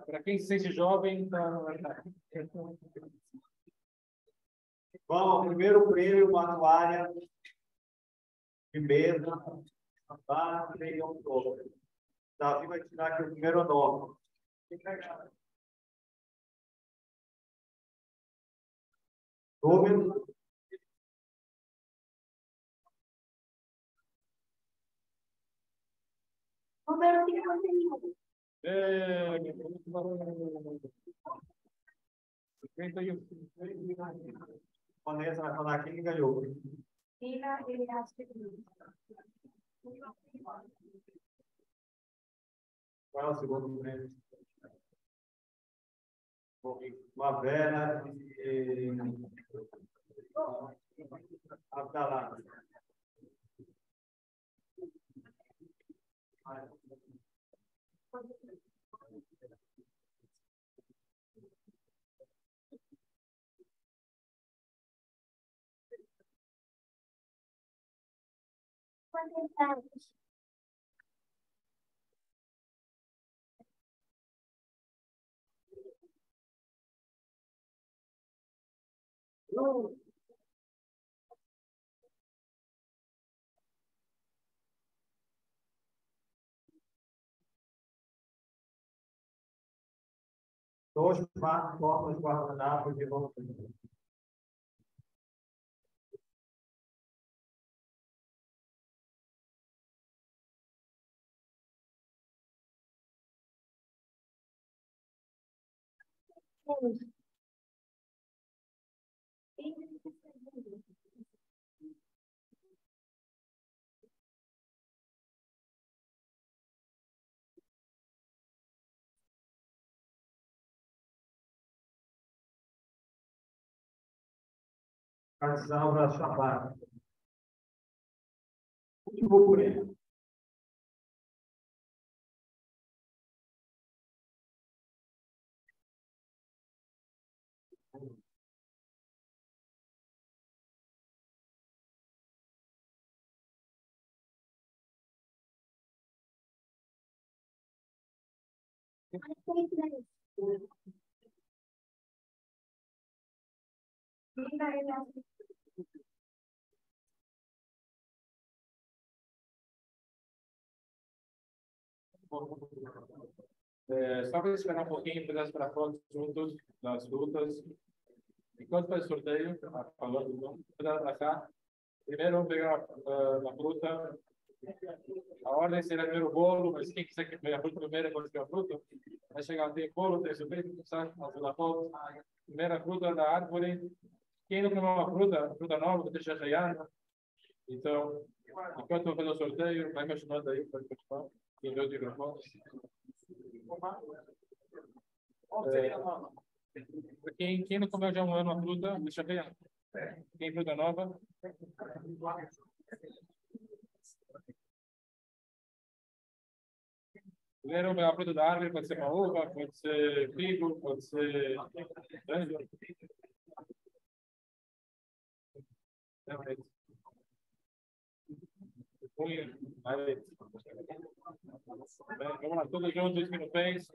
para quem se sente jovem, então. Bom, primeiro prêmio, uma toalha de mesa, para o todo. Davi vai tirar aqui o primeiro nome. Número. Número 51. 51. Vanessa vai falar quem ganhou. Tina, ele acha que Qual é o segundo prêmio? Uma vela e Abdalá. quantos anos? Dois formas de guardanapo de volta. Casal da Shabbat. Último prêmio. Tina, ele acha que Só para esperar um pouquinho para as fotos juntos das frutas. Enquanto faz o sorteio, falando, vamos para cá. Primeiro vamos pegar a fruta. A ordem será primeiro o bolo, mas quem quiser que pegue a fruta primeiro, depois pegar a fruta. Vai chegar, tem bolo, tem sorvete, sabe? Na foto. Primeira fruta da árvore. Quem não comeu uma fruta nova, deixa raiar. Então, enquanto eu fazer o sorteio, vai continuando aí, pode continuar. Quem deu o microfone. Quem não comeu já um ano a fruta, deixa raiar. Quem fruta nova. Primeiro, a fruta da árvore pode ser uma uva, pode ser figo, pode ser laranja. Vamos lá, todos juntos que no fez.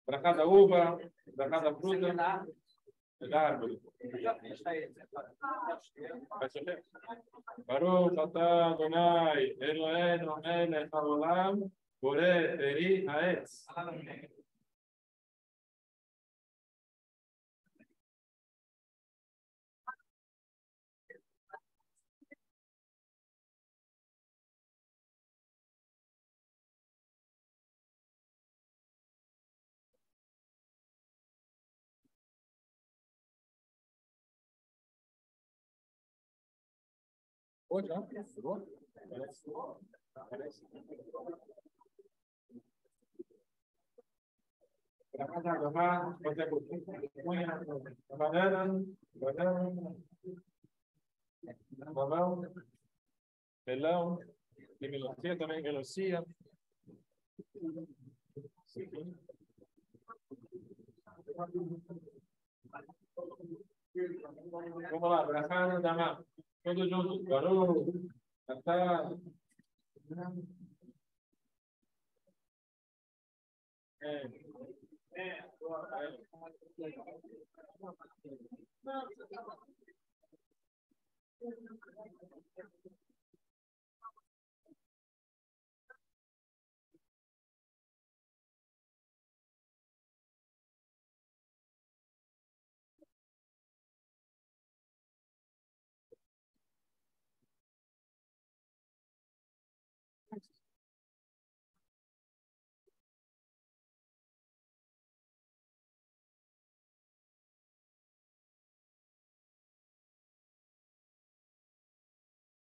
Para cada uva, para cada fruta, da árvore. Baruch atah Adonai, Eloheinu melech haolam, borei peri haetz. Pode, já? Banana, mamão, melão, tem melancia também, melancia. Vamos lá, Brahana, Dama. Todos juntos. Barulho, cantar.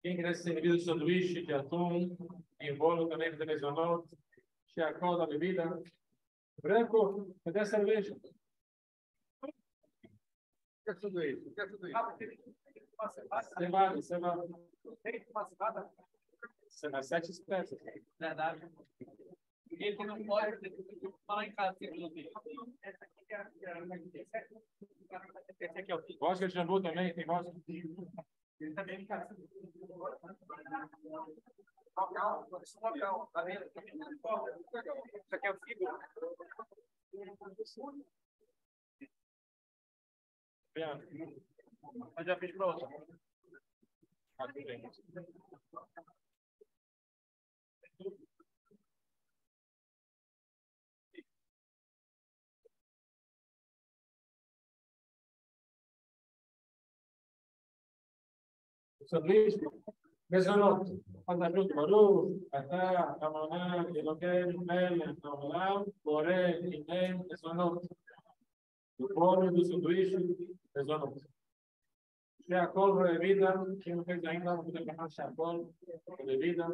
Quem quer servir o sanduíche de atum, em bolo também que mencionou, chiacol da bebida. Branco, cadê cerveja? Quer tudo isso? Quer tudo isso? Cevada, cevada. Cevada, 7 espécies. Verdade. Ele que não pode falar em casa, que não tem. Esse aqui é o que? Vodka de jambu também, tem vodka. Ele também em casa. Local, local, tá vendo? Isso aqui é o fibra. Eu já fiz para outra. Ah, tudo bem. O sanduíche, mencionou. Faz junto, barulho, cantar, camarão, queijo, mel, camarão, porém, ninguém, mencionou. O bolo do sanduíche, mencionou. Chiacol, bebida, quem não fez ainda, vamos ter que fazer chiacol, bebida.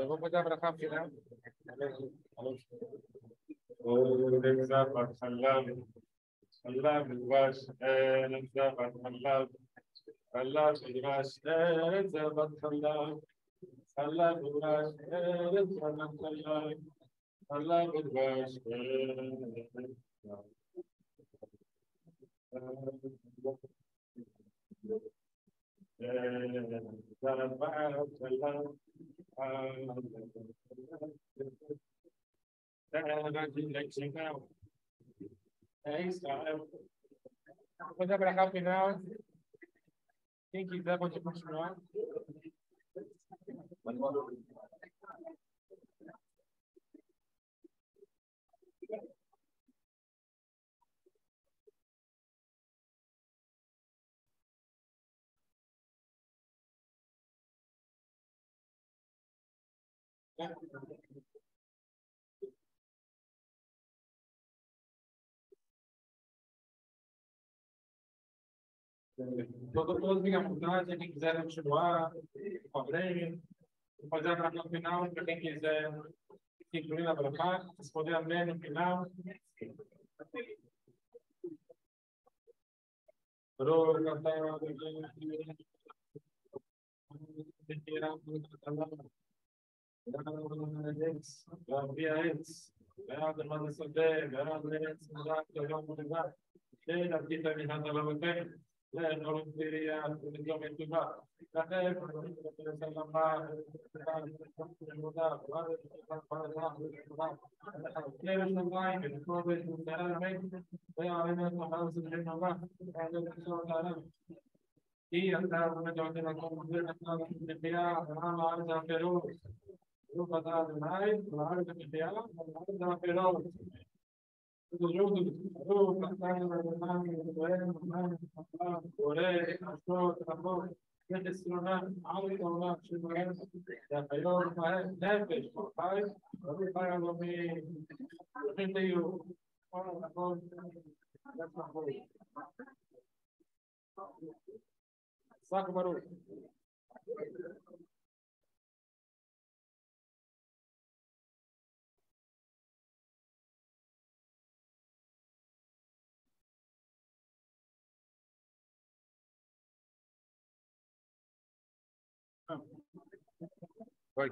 Vou botar para cá, final. É isso, cara. Vou botar para cá, final. Quem quiser pode continuar. Todos fiquem à vontade, quem quiser continuar, com a breve, vou fazer para o final, para quem quiser se incluir na para responder a breve no final. E até o momento de uma conclusão, a Vou fazer mais, claro, da minha da perol. Tudo junto. Vou cantar na Coreia, achou, travou. Direcionar, autonar, chegar, da perol, mas deve, pai, vai a dormir. A gente tem o saco barulho. Vai.